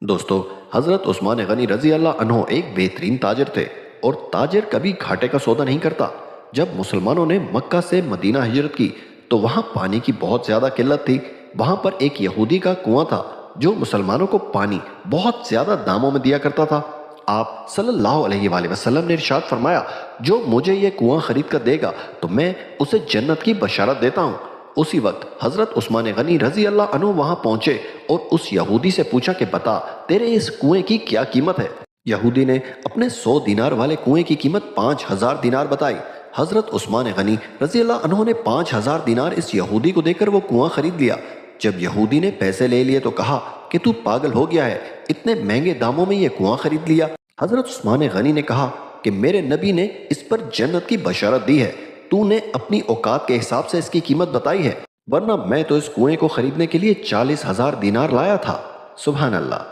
دوستو، حضرت عثمان غنی رضی اللہ عنہ ایک بہترین تاجر تھے اور تاجر کبھی گھاٹے کا سودا نہیں کرتا۔ جب مسلمانوں نے مکہ سے مدینہ ہجرت کی تو وہاں پانی کی بہت زیادہ قلت تھی۔ وہاں پر ایک یہودی کا کنواں تھا جو مسلمانوں کو پانی بہت زیادہ داموں میں دیا کرتا تھا۔ آپ صلی اللہ علیہ وآلہ وسلم نے ارشاد فرمایا، جو مجھے یہ کنواں خرید کر دے گا تو میں اسے جنت کی بشارت دیتا ہوں۔ اسی وقت حضرت عثمان غنی رضی اللہ عنہ وہاں پہنچے اور اس یہودی سے پوچھا کہ بتا تیرے اس کنویں کی کیا قیمت ہے۔ یہودی نے اپنے 100 دینار والے کنویں کی قیمت 5000 دینار بتائی۔ حضرت عثمان غنی رضی اللہ عنہ نے 5000 دینار اس یہودی کو دے کر وہ کنواں خرید لیا۔ جب یہودی نے پیسے لے لیے تو کہا کہ تو پاگل ہو گیا ہے، اتنے مہنگے داموں میں یہ کنواں خرید لیا۔ حضرت عثمان غنی نے کہا کہ میرے نبی نے اس پر جنت کی بشارت دی ہے، تو نے اپنی اوقات کے حساب سے اس کی قیمت بتائی ہے، ورنہ میں تو اس کنویں کو خریدنے کے لیے 40,000 دینار لایا تھا۔ سبحان اللہ۔